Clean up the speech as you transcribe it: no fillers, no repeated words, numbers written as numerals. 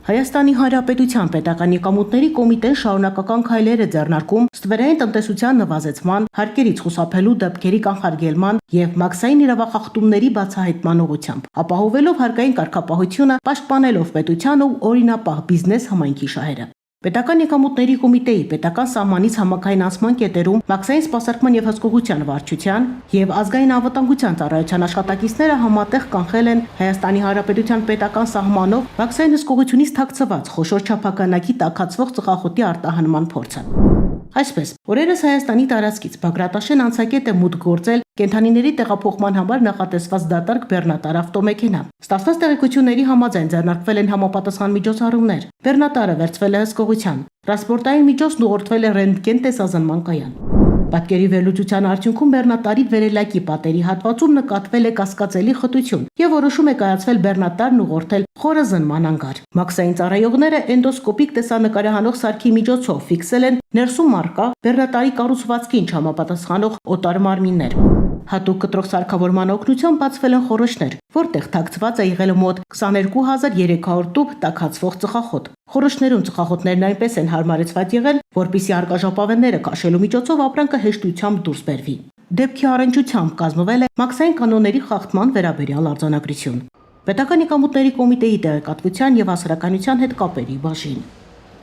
Հայաստանի Հանրապետության պետական եկամուտների կոմիտեն շարունակական քայլեր է ձեռնարկում ստվերային տնտեսության նվազեցման, հարկերից խուսափելու դեպքերի կանխարգելման եւ մաքսային իրավախախտումների բացահայտման ուղղությամբ, ապահովելով հարկային կարգապահությունը, պաշտպանելով պետության ու օրինապահ բիզնես համայնքի շահերը։ Պետական եկամուտների կոմիտեի պետական սահմանից համակային անցման կետերում մաքսային սպասարկման եւ հսկողության վարչության եւ ազգային անվտանգության ծառայության աշխատակիցները համատեղ կանխել են Հայաստանի Հանրապետության պետական սահմանով մաքսային հսկողությունից թաքցված խոշոր չափականակի տաքացվող ծխախոտի արտահանման փորձը։ Այսպես, օրերս Հայաստանի տարածքից Բագրատաշեն անցակետ է մուտք գործել կենդանիների տեղափոխման համար նախատեսված դատարկ բեռնատար ավտոմեքենա։ Ստացված տեղեկությունների համաձայն ձեռնարկվել են համապատասխան միջոցառումներ։ Բեռնատարը վերցվել է հսկողության։ Տրանսպորտային միջոցն ուղղորդվել է ռենտգեն տեսազնման կայան։ Պատկերի վերլուծության արդյունքում բեռնատարի վերելակի պատերի հատվածում նկատվել է կասկածելի խտություն եւ որոշում է կայացվել բեռնատարն ուղղորդել խորը զննման անգար։ Մաքսային ծառայողները էնդոսկոպիկ տեսանկարահանող սարքի միջոցով ֆիքսել են ներսում առկա բեռնատարի կառուցվածքին չհամապատասխանող օտար մարմիններ։ Հատուկ կտրող սարքավորման օգնությամբ բացվել են խոռոչներ, որտեղ թաքցված է եղել մոտ 22300 տուփ տաքացվող ծխախոտ։ Խոռոչներում ծխախոտներն այնպես են հարմարեցված եղել, որպեսզի արկաժապավենները քաշելու միջոցով ապրանքը հեշտությամբ դուրս բերվի։ Դեպքի առնչությամբ կազմվել է մաքսային կանոնների խախտման վերաբերյալ արձանագրություն։ Պետական եկամուտների կոմիտեի տեղեկատվության եւ հասարակայնության հետ կապերի բաժին։